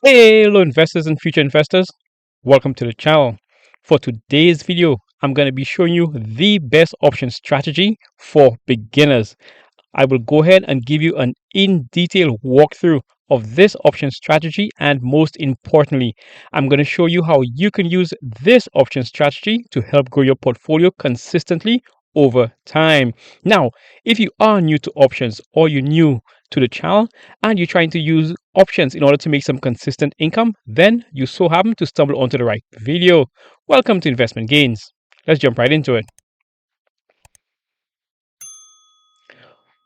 Hey, hello investors and future investors. Welcome to the channel. For today's video, I'm going to be showing you the best option strategy for beginners. I will go ahead and give you an in-detail walkthrough of this option strategy, and most importantly, I'm going to show you how you can use this option strategy to help grow your portfolio consistently over time. Now, if you are new to options or you're new to the channel and you're trying to use options in order to make some consistent income, then you so happen to stumble onto the right video. Welcome to Investment Gains. Let's jump right into it.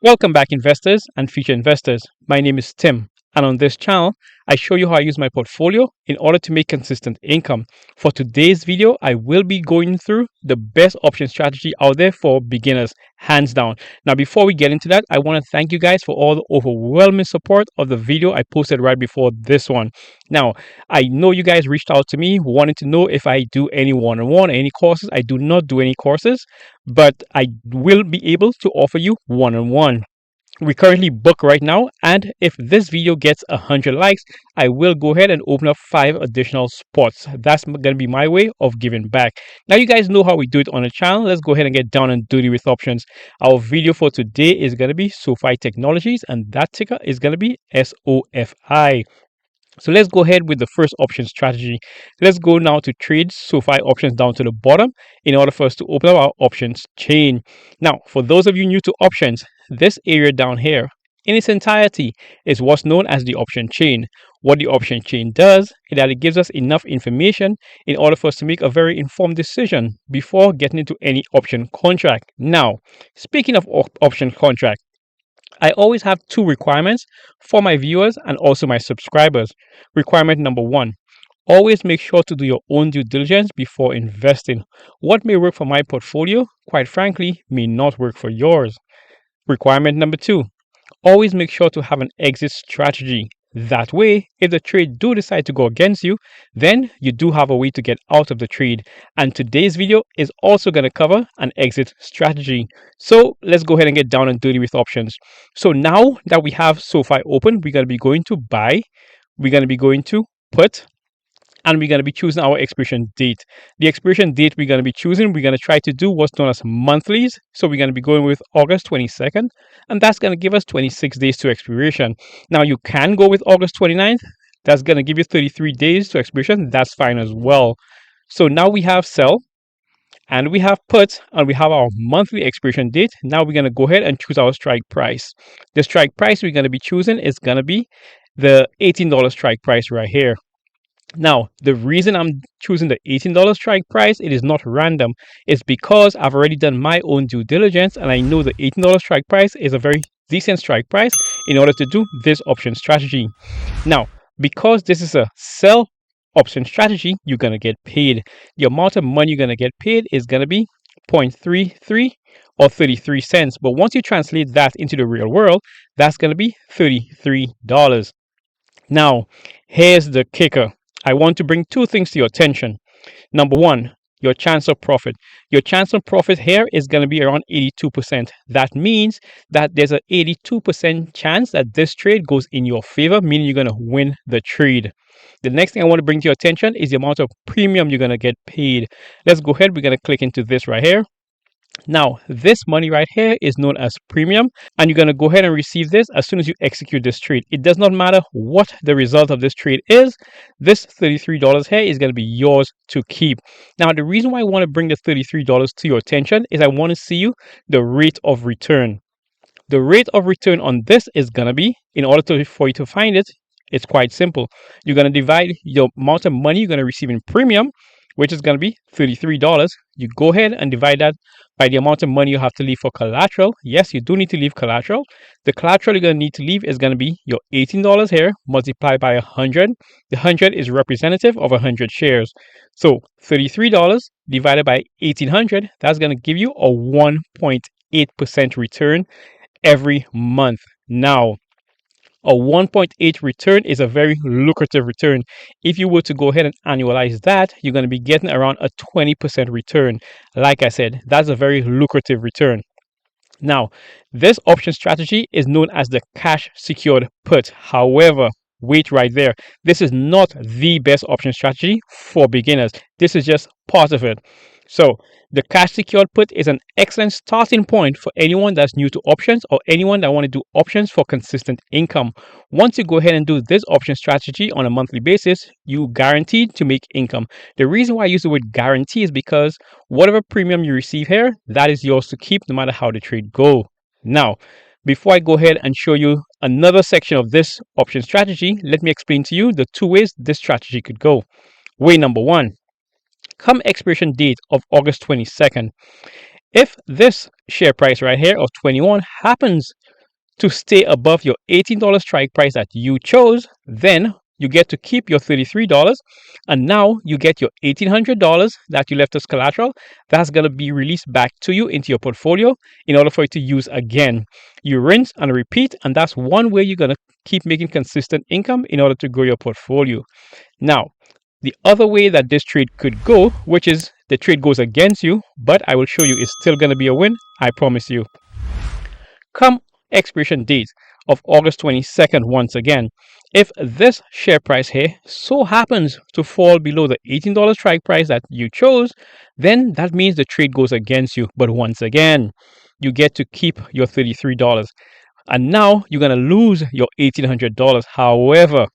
Welcome back, investors and future investors. My name is Tim, and on this channel, I show you how I use my portfolio in order to make consistent income. For today's video, I will be going through the best option strategy out there for beginners, hands down. Now, before we get into that, I want to thank you guys for all the overwhelming support of the video I posted right before this one. Now, I know you guys reached out to me wanting to know if I do any one-on-one, any courses. I do not do any courses, but I will be able to offer you one-on-one. We currently book right now, and if this video gets 100 likes, I will go ahead and open up 5 additional spots. That's going to be my way of giving back. Now you guys know how we do it on the channel. Let's go ahead and get down and dirty with options. Our video for today is going to be SoFi Technologies, and that ticker is going to be SOFI. So let's go ahead with the first option strategy. Let's go now to trade SoFi options down to the bottom in order for us to open up our options chain. Now, for those of you new to options, this area down here in its entirety is what's known as the option chain. What the option chain does is that it gives us enough information in order for us to make a very informed decision before getting into any option contract. Now, speaking of option contract, I always have 2 requirements for my viewers and also my subscribers. Requirement number 1, always make sure to do your own due diligence before investing. What may work for my portfolio, quite frankly, may not work for yours. Requirement number 2, always make sure to have an exit strategy. That way, if the trade do decide to go against you, then you do have a way to get out of the trade. And today's video is also going to cover an exit strategy. So let's go ahead and get down and dirty with options. So now that we have SoFi open, we're going to be going to buy, we're going to be going to put, and we're going to be choosing our expiration date. The expiration date we're going to be choosing, we're going to try to do what's known as monthlies. So we're going to be going with August 22nd, and that's going to give us 26 days to expiration. Now you can go with August 29th. That's going to give you 33 days to expiration. That's fine as well. So now we have sell, and we have put, and we have our monthly expiration date. Now we're going to go ahead and choose our strike price. The strike price we're going to be choosing is going to be the $18 strike price right here. Now, the reason I'm choosing the $18 strike price, it is not random. It's because I've already done my own due diligence and I know the $18 strike price is a very decent strike price in order to do this option strategy. Now, because this is a sell option strategy, you're going to get paid. The amount of money you're going to get paid is going to be 0.33 or 33 cents. But once you translate that into the real world, that's going to be $33. Now, here's the kicker. I want to bring 2 things to your attention. Number 1, your chance of profit. Your chance of profit here is going to be around 82%. That means that there's an 82% chance that this trade goes in your favor, meaning you're going to win the trade. The next thing I want to bring to your attention is the amount of premium you're going to get paid. Let's go ahead. We're going to click into this right here. Now, this money right here is known as premium, and you're going to go ahead and receive this as soon as you execute this trade. It does not matter what the result of this trade is. This $33 here is going to be yours to keep. Now, the reason why I want to bring the $33 to your attention is I want to see you the rate of return. The rate of return on this is going to be, for you to find it, it's quite simple. You're going to divide your amount of money you're going to receive in premium, which is going to be $33. You go ahead and divide that by the amount of money you have to leave for collateral. Yes, you do need to leave collateral. The collateral you're going to need to leave is going to be your $18 here multiplied by 100. The 100 is representative of 100 shares. So $33 divided by 1800, that's going to give you a 1.8% return every month. Now, a 1.8 return is a very lucrative return. If you were to go ahead and annualize that, you're going to be getting around a 20% return. Like I said, that's a very lucrative return. Now, this option strategy is known as the cash secured put. However, wait right there. This is not the best option strategy for beginners. This is just part of it. So the cash secured put is an excellent starting point for anyone that's new to options or anyone that want to do options for consistent income. Once you go ahead and do this option strategy on a monthly basis, you guaranteed to make income. The reason why I use the word guarantee is because whatever premium you receive here, that is yours to keep no matter how the trade go. Now, before I go ahead and show you another section of this option strategy, let me explain to you the two ways this strategy could go. Way number one, come expiration date of August 22nd. If this share price right here of 21 happens to stay above your $18 strike price that you chose, then you get to keep your $33, and now you get your $1,800 that you left as collateral. That's going to be released back to you into your portfolio in order for it to use again. You rinse and repeat, and that's one way you're going to keep making consistent income in order to grow your portfolio. Now, the other way that this trade could go, which is the trade goes against you, but I will show you it's still going to be a win, I promise you. Come expiration date of August 22nd, once again, if this share price here so happens to fall below the $18 strike price that you chose, then that means the trade goes against you. But once again, you get to keep your $33. And now you're going to lose your $1,800. However,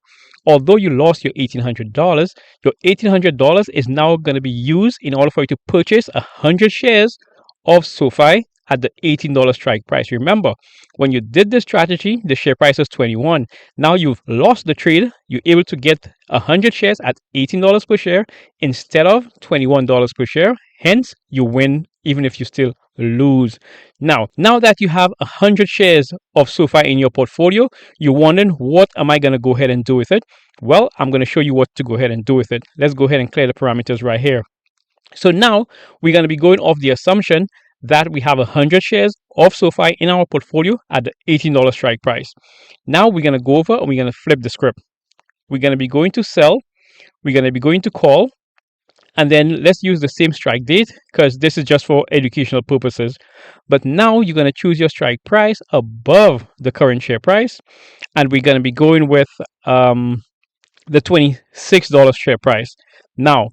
although you lost your $1,800 is now going to be used in order for you to purchase 100 shares of SoFi at the $18 strike price. Remember, when you did this strategy, the share price was 21. Now you've lost the trade. You're able to get 100 shares at $18 per share instead of $21 per share. Hence, you win even if you still lose. Now that you have 100 shares of SoFi in your portfolio, you're wondering, what am I going to go ahead and do with it? Well, I'm going to show you what to go ahead and do with it. Let's go ahead and clear the parameters right here. So now we're going to be going off the assumption that we have 100 shares of SoFi in our portfolio at the $18 strike price. Now we're going to go over and we're going to flip the script. We're going to be going to sell. We're going to be going to call. And then let's use the same strike date because this is just for educational purposes. But now you're going to choose your strike price above the current share price. And we're going to be going with the $26 share price. Now,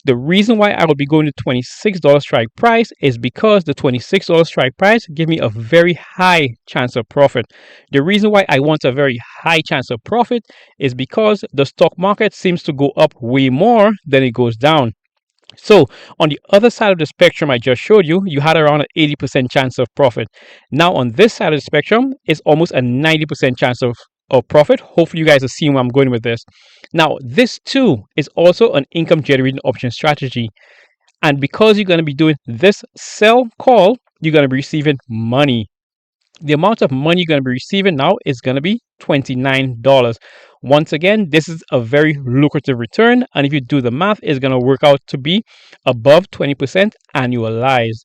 the reason why I will be going to $26 strike price is because the $26 strike price gives me a very high chance of profit. The reason why I want a very high chance of profit is because the stock market seems to go up way more than it goes down. So on the other side of the spectrum I just showed you, you had around an 80% chance of profit. Now on this side of the spectrum, it's almost a 90% chance of profit. Hopefully you guys are seeing where I'm going with this. Now, this too is also an income generating option strategy. And because you're going to be doing this sell call, you're going to be receiving money. The amount of money you're going to be receiving now is going to be $29. Once again, this is a very lucrative return. And if you do the math, it's going to work out to be above 20% annualized.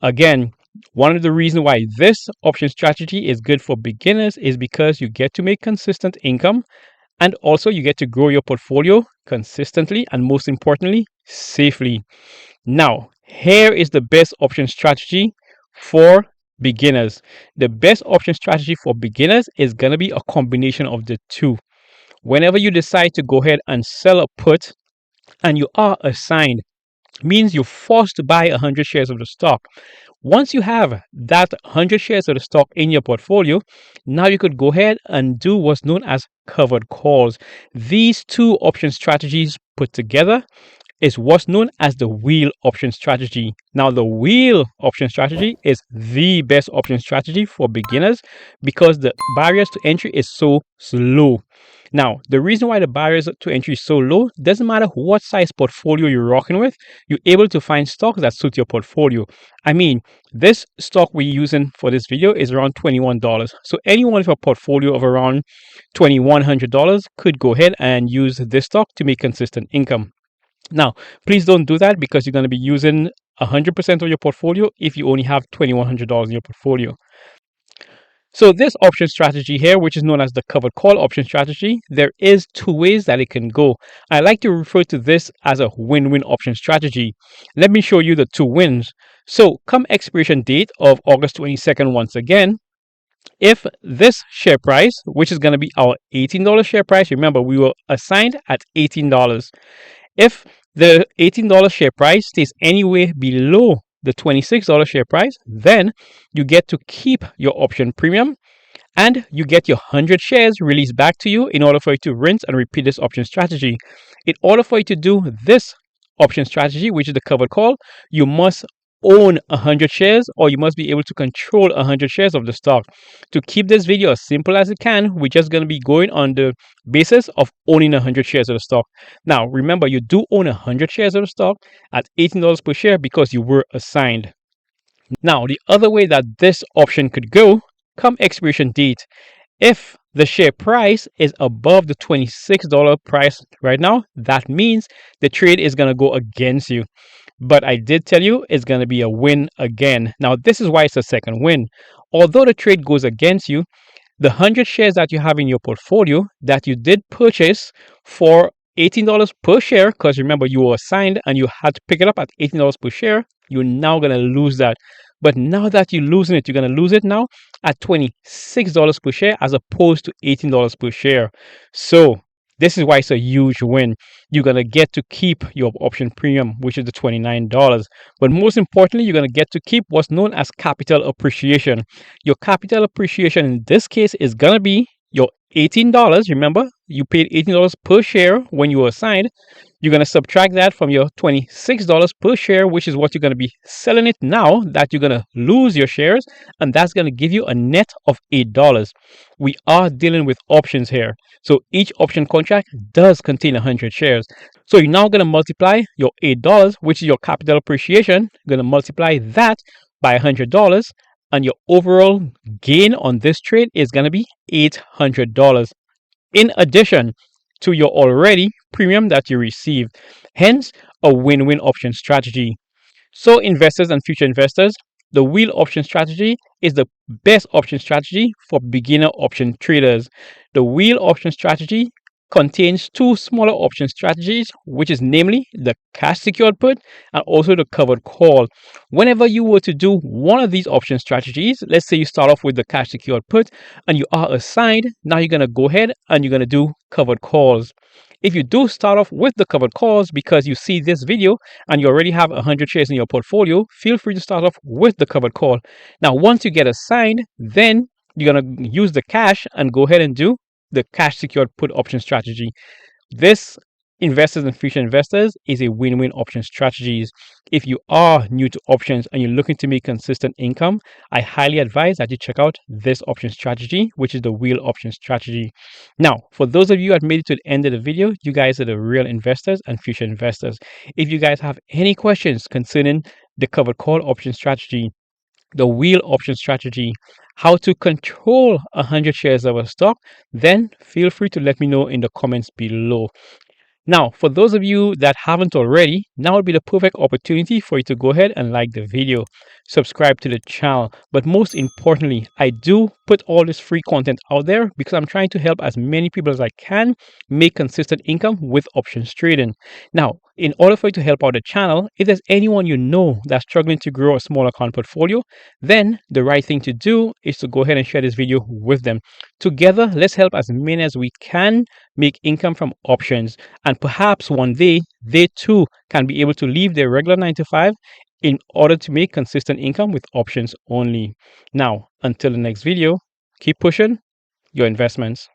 Again, one of the reasons why this option strategy is good for beginners is because you get to make consistent income and also you get to grow your portfolio consistently and most importantly, safely. Now, here is the best option strategy for beginners. The best option strategy for beginners is going to be a combination of the two. Whenever you decide to go ahead and sell a put and you are assigned, means you're forced to buy 100 shares of the stock. Once you have that 100 shares of the stock in your portfolio, now you could go ahead and do what's known as covered calls. These two option strategies put together is what's known as the wheel option strategy. Now, the wheel option strategy is the best option strategy for beginners because the barriers to entry is so low. Now, the reason why the barriers to entry is so low, doesn't matter what size portfolio you're rocking with, you're able to find stocks that suit your portfolio. I mean, this stock we're using for this video is around $21. So anyone with a portfolio of around $2,100 could go ahead and use this stock to make consistent income. Now, please don't do that because you're going to be using 100% of your portfolio if you only have $2,100 in your portfolio. So this option strategy here, which is known as the covered call option strategy, there is two ways that it can go. I like to refer to this as a win-win option strategy. Let me show you the two wins. So come expiration date of August 22nd once again, If this share price, which is going to be our $18 share price, remember we were assigned at $18. If the $18 share price stays anywhere below the $26 share price, then you get to keep your option premium and you get your 100 shares released back to you in order for you to rinse and repeat this option strategy. In order for you to do this option strategy, which is the covered call, you must own 100 shares or you must be able to control 100 shares of the stock. To keep this video as simple as it can, we're just going to be going on the basis of owning 100 shares of the stock. Now, remember, you do own 100 shares of the stock at $18 per share because you were assigned. Now, the other way that this option could go, come expiration date, if the share price is above the $26 price right now, that means the trade is going to go against you. But I did tell you it's going to be a win again. Now, this is why it's a second win. Although the trade goes against you, the 100 shares that you have in your portfolio that you did purchase for $18 per share, because remember you were assigned and you had to pick it up at $18 per share, you're now going to lose that. But now that you're losing it, you're going to lose it now at $26 per share as opposed to $18 per share. So this is why it's a huge win. You're going to get to keep your option premium, which is the $29. But most importantly, you're going to get to keep what's known as capital appreciation. Your capital appreciation in this case is going to be your $18. Remember, you paid $18 per share when you were assigned. You're going to subtract that from your $26 per share, which is what you're going to be selling it now that you're going to lose your shares. And that's going to give you a net of $8. We are dealing with options here. So each option contract does contain 100 shares. So you're now going to multiply your $8, which is your capital appreciation, going to multiply that by $100. And your overall gain on this trade is going to be $800 in addition to your already premium that you receive. Hence, a win-win option strategy. So investors and future investors, the wheel option strategy is the best option strategy for beginner option traders. The wheel option strategy contains two smaller option strategies, which is namely the cash secured put and also the covered call. Whenever you were to do one of these option strategies, let's say you start off with the cash secured put and you are assigned, now you're going to go ahead and you're going to do covered calls. If you do start off with the covered calls because you see this video and you already have 100 shares in your portfolio, feel free to start off with the covered call. Now, once you get assigned, then you're going to use the cash and go ahead and do the cash secured put option strategy. This, investors and future investors, is a win-win option strategies. If you are new to options and you're looking to make consistent income, I highly advise that you check out this option strategy, which is the wheel option strategy. Now, for those of you that made it to the end of the video, you guys are the real investors and future investors. If you guys have any questions concerning the covered call option strategy, the wheel option strategy, how to control 100 shares of a stock, then feel free to let me know in the comments below. Now, for those of you that haven't already, now would be the perfect opportunity for you to go ahead and like the video, subscribe to the channel. But most importantly, I do put all this free content out there because I'm trying to help as many people as I can make consistent income with options trading. Now, in order for you to help out the channel, if there's anyone you know that's struggling to grow a small account portfolio, then the right thing to do is to go ahead and share this video with them. Together, let's help as many as we can make income from options. And perhaps one day they too can be able to leave their regular 9 to 5 in order to make consistent income with options only. Now, until the next video, keep pushing your investments.